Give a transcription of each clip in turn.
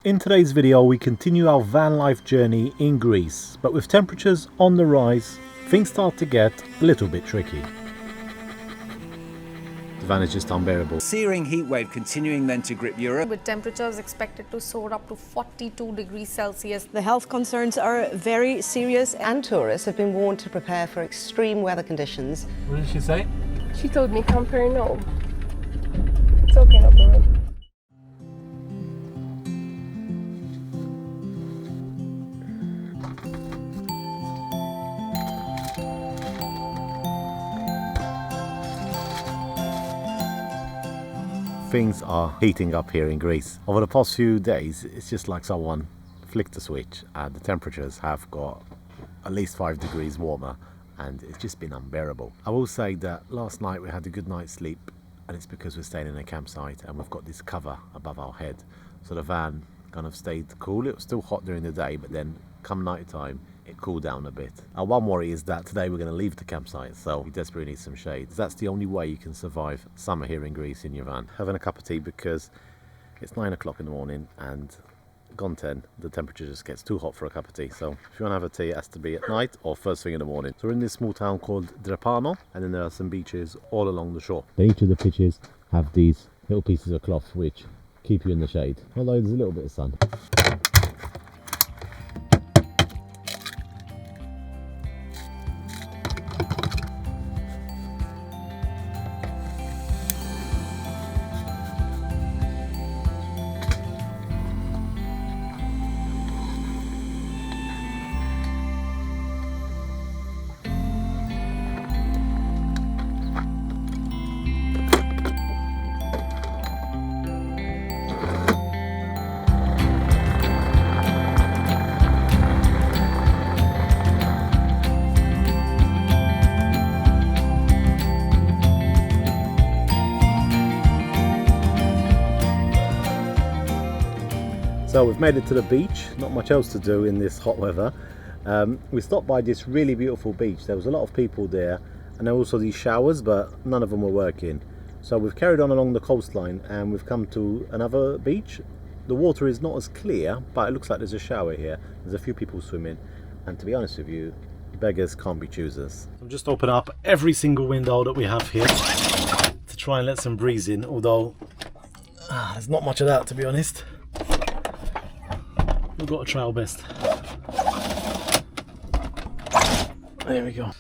In today's video we continue our van life journey in Greece, but with temperatures on the rise, things start to get a little bit tricky. The van is just unbearable. Searing heatwave continuing then to grip Europe. With temperatures expected to soar up to 42 degrees Celsius. The health concerns are very serious. And tourists have been warned to prepare for extreme weather conditions. What did she say? She told me come for no. It's okay, no problem. Things are heating up here in Greece. Over the past few days, it's just like someone flicked a switch and the temperatures have got at least 5 degrees warmer and it's just been unbearable. I will say that last night we had a good night's sleep, and it's because we're staying in a campsite and we've got this cover above our head. So the van kind of stayed cool. It was still hot during the day, but then come night time, it cooled down a bit. Our one worry is that today we're going to leave the campsite, so we desperately need some shade. That's the only way you can survive summer here in Greece in your van. Having a cup of tea because it's 9 o'clock in the morning and gone 10, the temperature just gets too hot for a cup of tea. So if you want to have a tea, it has to be at night or first thing in the morning. So we're in this small town called Drepano, and then there are some beaches all along the shore. Then each of the pitches have these little pieces of cloth which keep you in the shade, although there's a little bit of sun. So we've made it to the beach, not much else to do in this hot weather. We stopped by this really beautiful beach. There was a lot of people there, and there were also these showers, but none of them were working. So we've carried on along the coastline and we've come to another beach. The water is not as clear, but it looks like there's a shower here. There's a few people swimming, and to be honest with you, beggars can't be choosers. I'm just opening up every single window that we have here to try and let some breeze in, although there's not much of that, to be honest. We've got to try our best. There we go.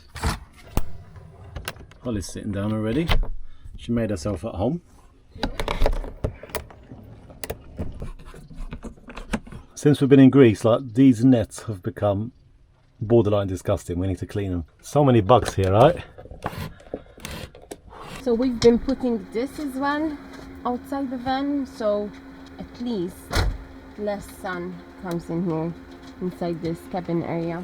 Holly's sitting down already. She made herself at home. Since we've been in Greece, like, these nets have become borderline disgusting. We need to clean them. So many bugs here, right? So we've been putting this as well outside the van, so at least less sun comes in here inside this cabin area.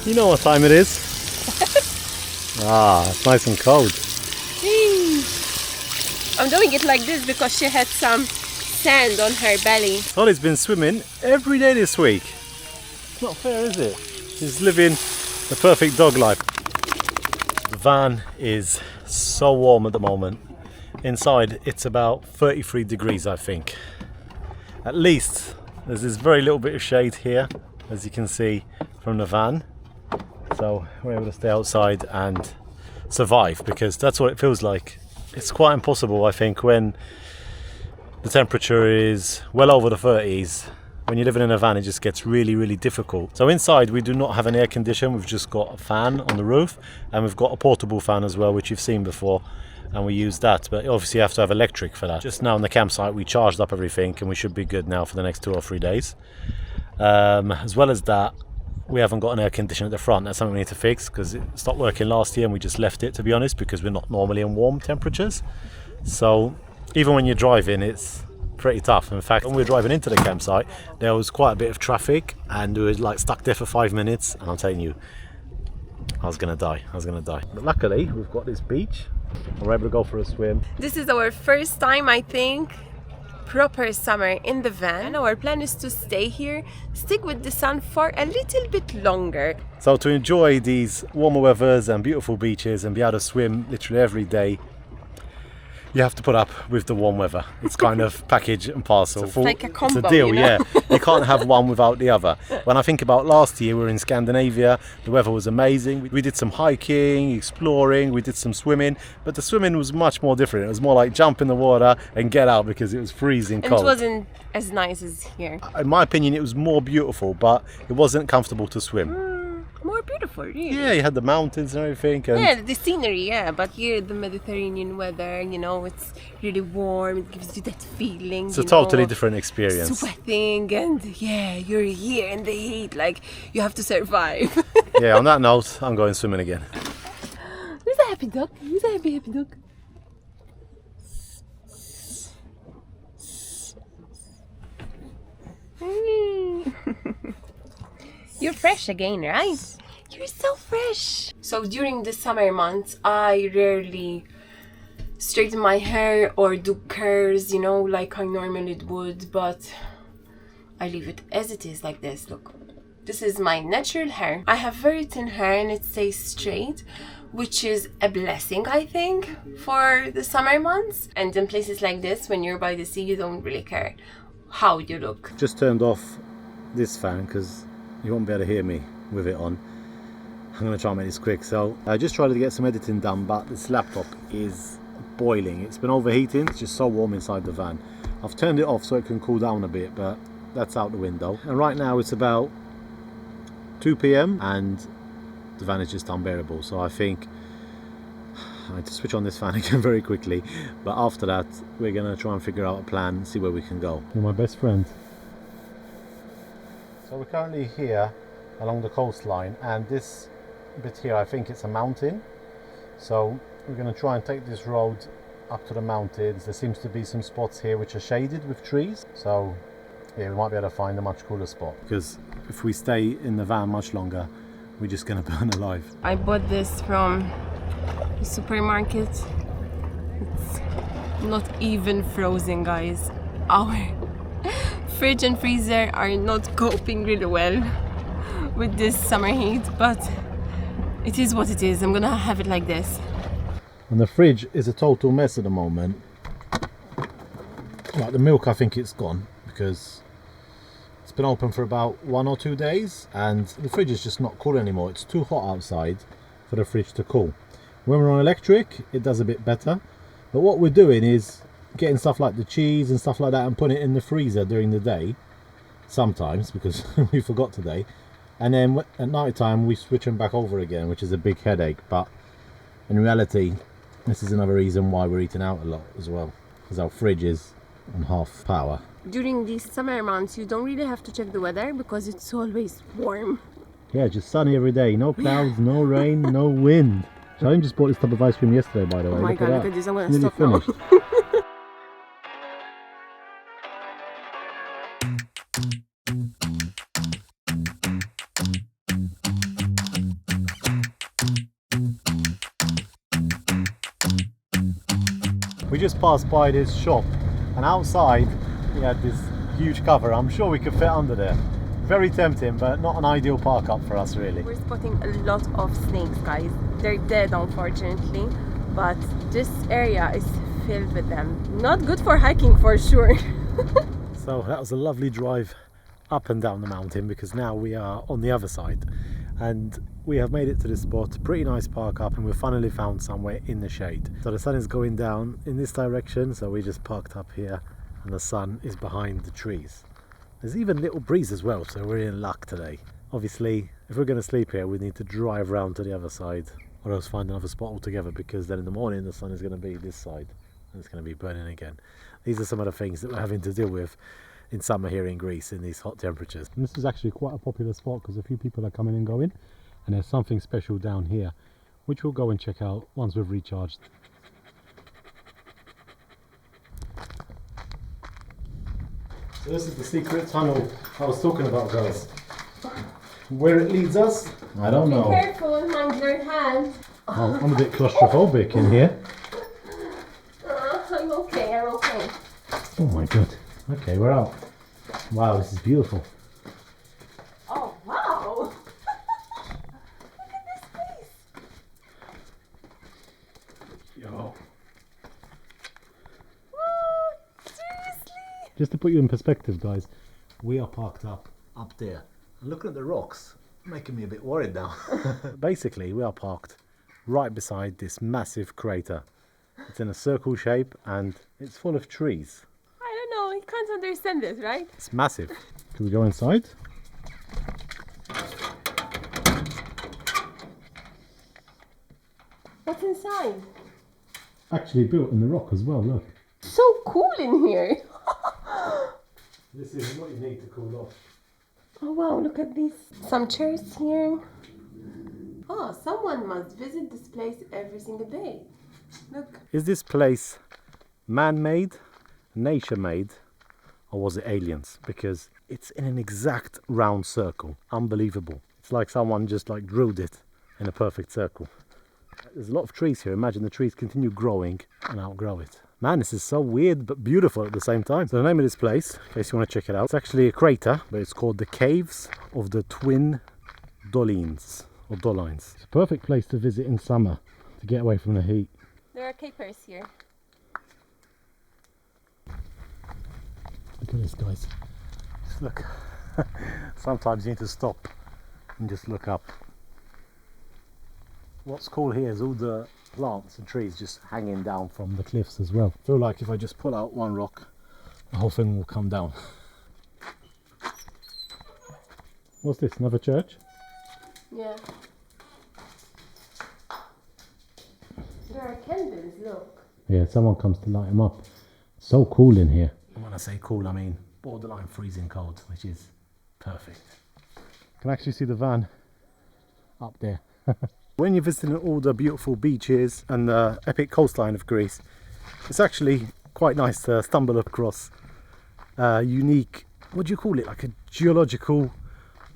You know what time it is? It's nice and cold. I'm doing it like this because she had some sand on her belly. Holly's been swimming every day this week. It's not fair, is it? She's living the perfect dog life. The van is so warm at the moment. Inside it's about 33 degrees, I think. At least there's this very little bit of shade here, as you can see from the van. So we're able to stay outside and survive, because that's what it feels like. It's quite impossible, I think, when the temperature is well over the 30s. When you're living in a van, it just gets really, really difficult. So inside we do not have an air condition. We've just got a fan on the roof, and we've got a portable fan as well, which you've seen before, and we use that, but obviously you have to have electric for that. Just now in the campsite we charged up everything and we should be good now for the next 2 or 3 days. As well as that, we haven't got an air conditioner at the front. That's something we need to fix, because it stopped working last year and we just left it, to be honest, because we're not normally in warm temperatures. So even when you're driving, it's pretty tough. In fact, when we were driving into the campsite, there was quite a bit of traffic and we were like stuck there for 5 minutes, and I'm telling you, I was gonna die. But luckily, we've got this beach and we're able to go for a swim. This is our first time, I think, proper summer in the van. Our plan is to stay here, stick with the sun for a little bit longer. So to enjoy these warmer weathers and beautiful beaches and be able to swim literally every day, you have to put up with the warm weather. It's kind of package and parcel. It's like a combo, it's a deal, you know? yeah. You can't have one without the other. When I think about last year, we were in Scandinavia. The weather was amazing. We did some hiking, exploring, we did some swimming, but the swimming was much more different. It was more like jump in the water and get out because it was freezing And cold. it wasn't as nice as here. In my opinion, it was more beautiful, but it wasn't comfortable to swim. More beautiful, really. Yeah, you had the mountains and everything. And Yeah, the scenery, yeah, but here the Mediterranean weather, you know, it's really warm, it gives you that feeling. it's a totally different experience. Sweating, and yeah, you're here in the heat, like you have to survive. Yeah, on that note, I'm going swimming again. Who's a happy dog? Who's a happy dog? You're fresh again, right? You're so fresh. So during the summer months, I rarely straighten my hair or do curls, you know, like I normally would, but I leave it as it is like this. Look, this is my natural hair. I have very thin hair and it stays straight, which is a blessing, I think, for the summer months. And in places like this, when you're by the sea, you don't really care how you look. Just turned off this fan because you won't be able to hear me with it on. I'm going to try and make this quick. So I just tried to get some editing done, but this laptop is boiling. It's been overheating. It's just so warm inside the van. I've turned it off so it can cool down a bit, but that's out the window. And right now it's about 2 p.m. and the van is just unbearable. So I think I need to switch on this fan again very quickly. But after that, we're going to try and figure out a plan, see where we can go. You're my best friend. So we're currently here along the coastline, and this bit here, I think it's a mountain. So we're going to try and take this road up to the mountains. There seems to be some spots here which are shaded with trees. So yeah, we might be able to find a much cooler spot, because if we stay in the van much longer, we're just going to burn alive. I bought this from the supermarket. It's not even frozen, guys. Our fridge and freezer are not coping really well with this summer heat, but it is what it is. I'm gonna have it like this. And the fridge is a total mess at the moment. Like the milk, I think it's gone because it's been open for about 1 or 2 days, and the fridge is just not cool anymore. It's too hot outside for the fridge to cool. When we're on electric, it does a bit better. But what we're doing is getting stuff like the cheese and stuff like that and putting it in the freezer during the day, sometimes, because we forgot today, and then at night time we switch them back over again, which is a big headache. But in reality, this is another reason why we're eating out a lot as well, because our fridge is on half power. During these summer months, you don't really have to check the weather because it's always warm. Yeah, just sunny every day, no clouds, no rain, no wind. Charlie just bought this tub of ice cream yesterday, by the way. Oh my god, that. look at this, I'm gonna Nearly stop now. finished. We just passed by this shop, and outside we had this huge cover. I'm sure we could fit under there. Very tempting, but not an ideal park up for us, really. We're spotting a lot of snakes, guys. They're dead, unfortunately, but this area is filled with them. Not good for hiking, for sure. So that was a lovely drive up and down the mountain, because now we are on the other side and we have made it to this spot. Pretty nice park up, and we've finally found somewhere in the shade. So the sun is going down in this direction, so we just parked up here and the sun is behind the trees. There's even a little breeze as well, so we're in luck today. Obviously, if we're going to sleep here, we need to drive around to the other side, or else find another spot altogether, because then in the morning the sun is going to be this side and it's going to be burning again. These are some of the things that we're having to deal with in summer here in Greece in these hot temperatures. And this is actually quite a popular spot because a few people are coming and going, and there's something special down here which we'll go and check out once we've recharged. So this is the secret tunnel I was talking about, guys. Where it leads us, I don't know. Be careful, mind your hand. Oh, I'm a bit claustrophobic in here. I'm okay, I'm okay. Oh my god. Okay, we're out. Wow, this is beautiful. Oh, wow. Look at this place. Yo. What? Seriously? Just to put you in perspective, guys, we are parked up there. And looking at the rocks, making me a bit worried now. Basically, we are parked right beside this massive crater. It's in a circle shape and it's full of trees. I don't know, you can't understand this, right? It's massive. Can we go inside? What's inside? Actually built in the rock as well, look. So cool in here. This is what you need to cool off. Oh wow, look at these. Some chairs here. Oh, someone must visit this place every single day. Look. Is this place man-made, nature-made, or was it aliens? Because it's in an exact round circle. Unbelievable. It's like someone just like drilled it in a perfect circle. There's a lot of trees here. Imagine the trees continue growing and outgrow it. Man, this is so weird but beautiful at the same time. So the name of this place, in case you want to check it out, it's actually a crater, but it's called the Caves of the Twin Dolines, or Dolines. It's a perfect place to visit in summer to get away from the heat. There are capers here. Look at this, guys. Just look. Sometimes you need to stop and just look up. What's cool here is all the plants and trees just hanging down from the cliffs as well. I feel like if I just pull out one rock, the whole thing will come down. What's this, another church? Yeah. There are candles, look. Yeah, someone comes to light them up. So cool in here. And when I say cool, I mean borderline freezing cold, which is perfect. You can actually see the van up there. When you're visiting all the beautiful beaches and the epic coastline of Greece, it's actually quite nice to stumble across a unique, what do you call it, like a geological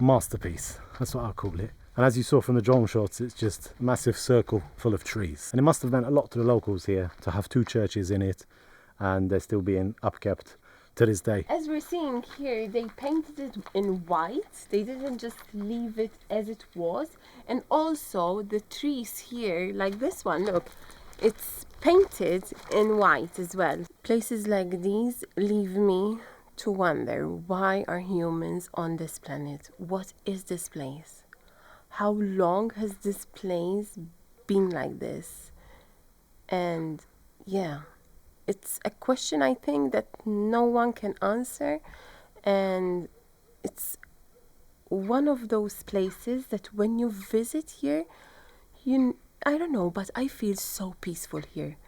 masterpiece. That's what I call it. And as you saw from the drone shots, it's just a massive circle full of trees. And it must have meant a lot to the locals here to have two churches in it, and they're still being upkept to this day. As we're seeing here, they painted it in white. They didn't just leave it as it was. And also the trees here, like this one, look, it's painted in white as well. Places like these leave me to wonder, why are humans on this planet? What is this place? How long has this place been like this? And yeah, it's a question I think that no one can answer, and it's one of those places that when you visit here, I don't know, but I feel so peaceful here.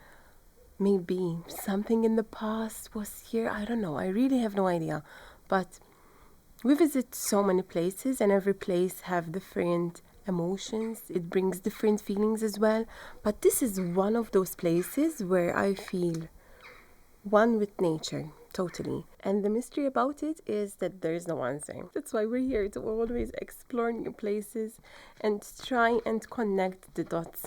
Maybe something in the past was here, I don't know, I really have no idea. But we visit so many places, and every place have different emotions. It brings different feelings as well. But this is one of those places where I feel one with nature, totally. And the mystery about it is that there is no answer. That's why we're here, to always explore new places and try and connect the dots.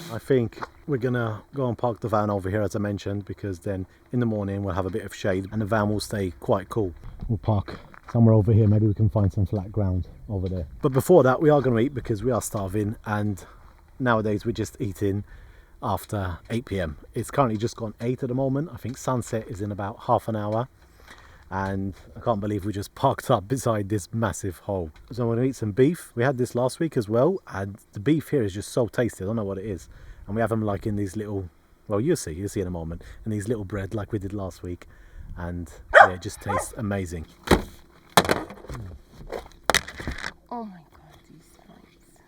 I think we're gonna go and park the van over here, as I mentioned, because then in the morning we'll have a bit of shade and the van will stay quite cool. We'll park somewhere over here, maybe we can find some flat ground over there. But before that, we are going to eat because we are starving, and nowadays we're just eating after 8 p.m. It's currently just gone 8 at the moment. I think sunset is in about half an hour, and I can't believe we just parked up beside this massive hole. So I'm going to eat some beef. We had this last week as well, and the beef here is just so tasty. I don't know what it is. And we have them like in these little, well, you'll see in a moment, in these little bread like we did last week. And yeah, it just tastes amazing. Oh my god, these bites.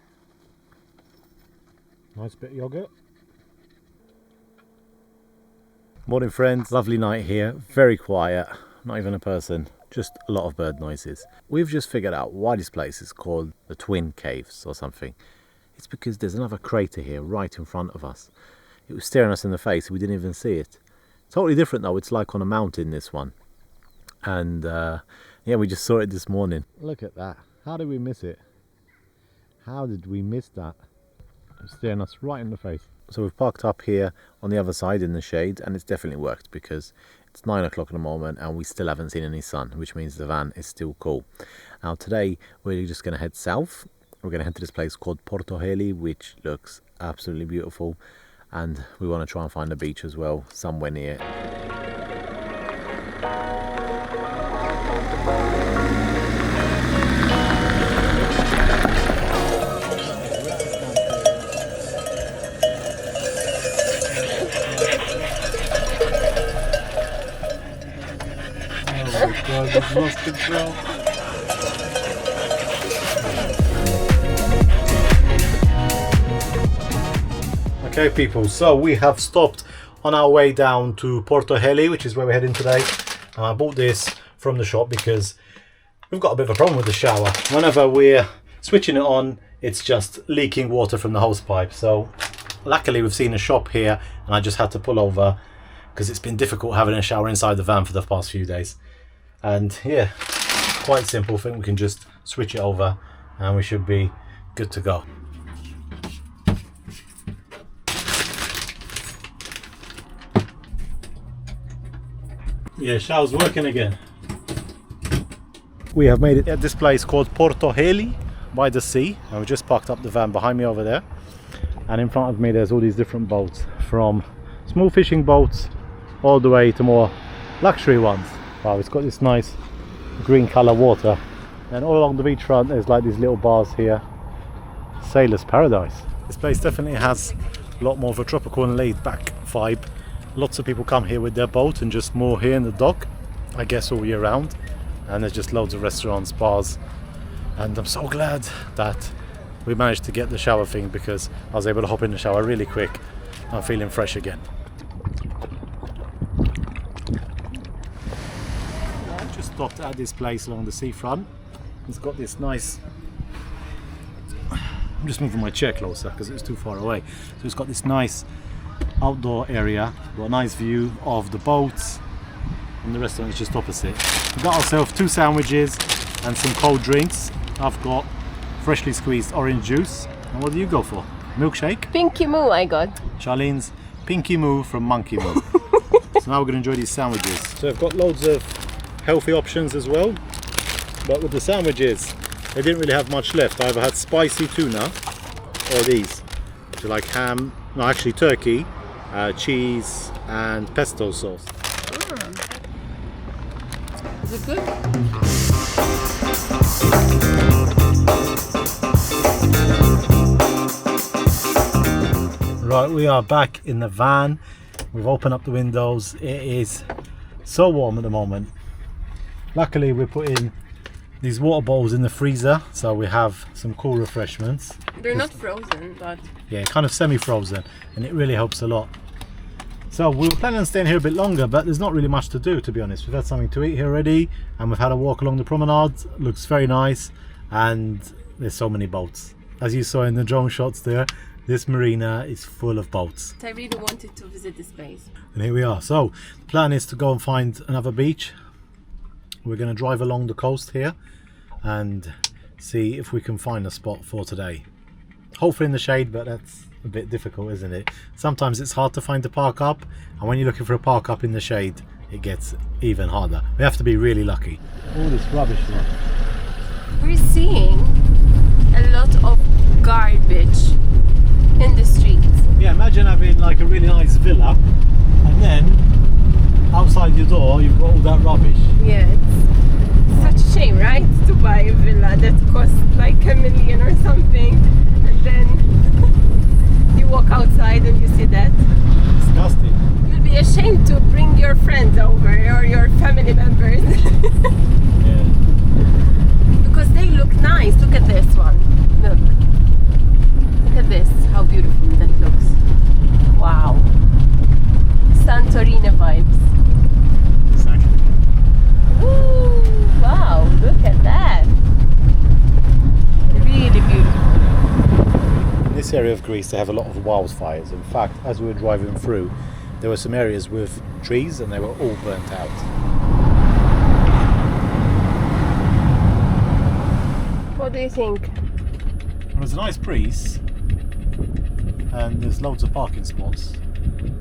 Nice bit of yogurt. Morning friends, lovely night here, very quiet, not even a person, just a lot of bird noises. We've just figured out why this place is called the Twin Caves or something. It's because there's another crater here right in front of us. it was staring us in the face. We didn't even see it. Totally different though. It's like on a mountain, this one. And yeah, we just saw it this morning. Look at that. How did we miss it? How did we miss that? It's staring us right in the face. So we've parked up here on the other side in the shade, and it's definitely worked because it's 9 o'clock at the moment and we still haven't seen any sun, which means the van is still cool. Now today we're just going to head south. We're going to head to this place called Porto Heli, which looks absolutely beautiful, and we want to try and find a beach as well somewhere near. Oh my God, we've lost control. Okay people, so we have stopped on our way down to Porto Heli, which is where we're heading today. And I bought this from the shop because we've got a bit of a problem with the shower. Whenever we're switching it on, it's just leaking water from the hose pipe. So luckily we've seen a shop here and I just had to pull over because it's been difficult having a shower inside the van for the past few days. And yeah, quite simple. I think we can just switch it over and we should be good to go. Yeah, shower's working again. We have made it at this place called Porto Heli by the sea, and we just parked up the van behind me over there, and in front of me there's all these different boats, from small fishing boats all the way to more luxury ones. Wow, it's got this nice green colour water, and all along the beachfront there's like these little bars here. Sailor's paradise. This place definitely has a lot more of a tropical and laid back vibe. Lots of people come here with their boat and just moor here in the dock, I guess all year round. And there's just loads of restaurants, bars, and I'm so glad that we managed to get the shower thing because I was able to hop in the shower really quick. I'm feeling fresh again. I just stopped at this place along the seafront. It's got this nice... I'm just moving my chair closer because it's too far away. So it's got this nice outdoor area, got a nice view of the boats, and the restaurant is just opposite. We got ourselves 2 sandwiches and some cold drinks. I've got freshly squeezed orange juice. And what do you go for? Milkshake? Pinky Moo I got. Charlene's Pinky Moo from Monkey Moo. So now we're going to enjoy these sandwiches. So I've got loads of healthy options as well, but with the sandwiches they didn't really have much left. I either had spicy tuna or these, which are like ham, no actually turkey, cheese and pesto sauce. Is it good? Right, we are back in the van. We've opened up the windows. It is so warm at the moment. Luckily we're putting these water bottles in the freezer, so we have some cool refreshments. They're not frozen, but... Yeah, kind of semi-frozen, and it really helps a lot. So we were planning on staying here a bit longer, but there's not really much to do, to be honest. We've had something to eat here already, and we've had a walk along the promenade. Looks very nice, and there's so many boats. As you saw in the drone shots there, this marina is full of boats. I really wanted to visit this place. And here we are. So the plan is to go and find another beach. We're going to drive along the coast here and see if we can find a spot for today. Hopefully in the shade, but that's a bit difficult, isn't it? Sometimes it's hard to find a park up, and when you're looking for a park up in the shade, it gets even harder. We have to be really lucky. All this rubbish here. We're seeing a lot of garbage in the streets. Yeah, imagine having like a really nice villa, and then outside your door you've got all that rubbish. Yeah, it's such a shame, right? To buy a villa that costs like $1 million or something, and then you walk outside and you see that. Disgusting. You'd be ashamed to bring your friends over or your family members. Yeah. Because they look nice. Look at this one. Look. Look at this. How beautiful that looks. Wow. Santorini vibes. Exactly. Ooh, wow, look at that. Really beautiful. This this area of Greece they have a lot of wildfires. In fact, as we were driving through, there were some areas with trees and they were all burnt out. What do you think? There's a nice breeze and there's loads of parking spots.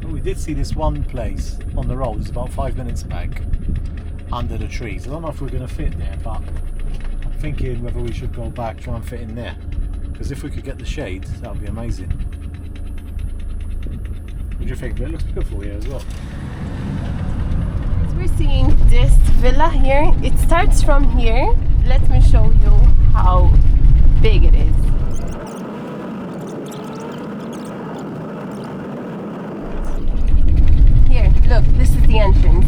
But we did see this one place on the road, it's about 5 minutes back, under the trees. I don't know if we're going to fit there, but I'm thinking whether we should go back, try and fit in there. Because if we could get the shade, that would be amazing. What do you think? It looks beautiful here as well. As we're seeing this villa here, it starts from here. Let me show you how big it is. Here, look, this is the entrance.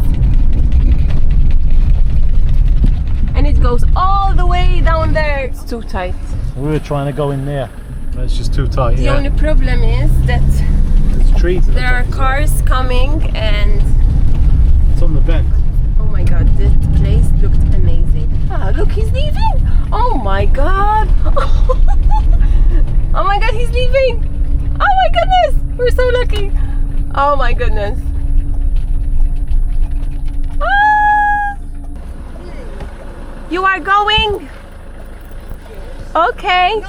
And it goes all the way down there. It's too tight. We were trying to go in there, but it's just too tight. The only problem is that There's trees. there are cars coming and... It's on the bend. Oh my god, this place looked amazing. Ah, look, he's leaving! Oh my god! Oh my god, he's leaving! Oh my goodness! We're so lucky! Oh my goodness! Ah! You are going? Okay.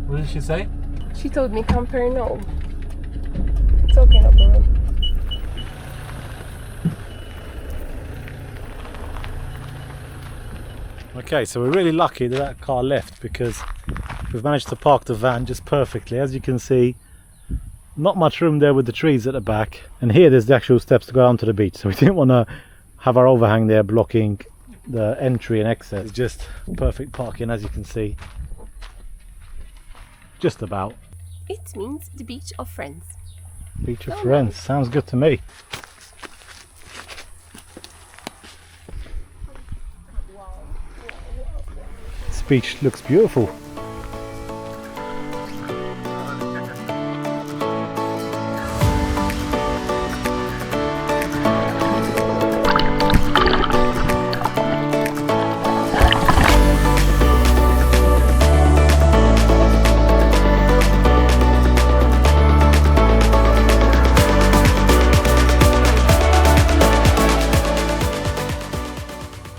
What did she say? She told me camper no. It's okay, no problem. Okay, so we're really lucky that that car left because we've managed to park the van just perfectly. As you can see, not much room there with the trees at the back. And here there's the actual steps to go down to the beach. So we didn't want to have our overhang there blocking the entry and exit. It's just perfect parking, as you can see. Just about. It means the beach of friends. Beach of friends, sounds good to me. This beach looks beautiful.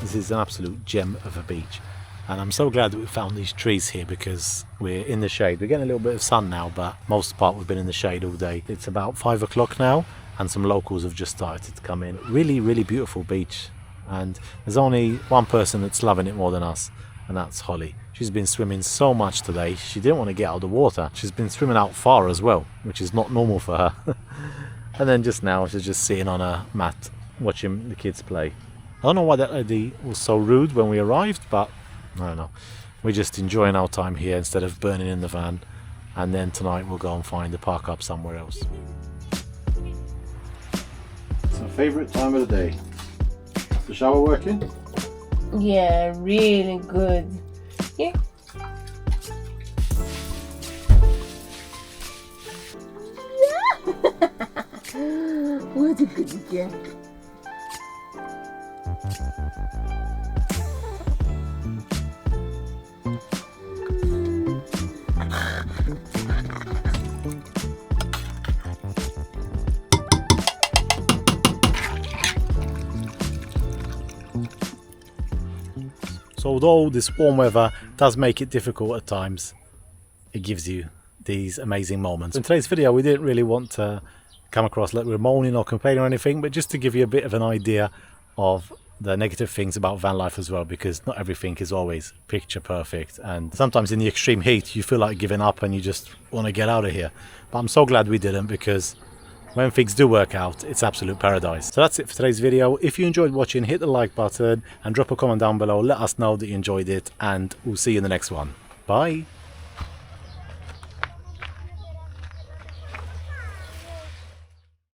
This is an absolute gem of a beach, and I'm so glad that we found these trees here because we're in the shade. We're getting a little bit of sun now, but most of the part we've been in the shade all day. It's about 5 o'clock now and some locals have just started to come in. Really beautiful beach, and there's only one person that's loving it more than us, and that's Holly. She's been swimming so much today. She didn't want to get out of the water. She's been swimming out far as well, which is not normal for her. And then just now she's just sitting on a mat watching the kids play. I don't know why that lady was so rude when we arrived, but I don't know. We're just enjoying our time here instead of burning in the van, and then tonight we'll go and find a park up somewhere else. It's our favourite time of the day. Is the shower working? Yeah, really good. Here. What a good girl. So although this warm weather does make it difficult at times, it gives you these amazing moments. In today's video we didn't really want to come across like we're moaning or complaining or anything, but just to give you a bit of an idea of the negative things about van life as well, because not everything is always picture perfect, and sometimes in the extreme heat you feel like giving up and you just want to get out of here. But I'm so glad we didn't, because when things do work out, it's absolute paradise. So that's it for today's video. If you enjoyed watching, hit the like button and drop a comment down below. Let us know that you enjoyed it, and we'll see you in the next one. Bye.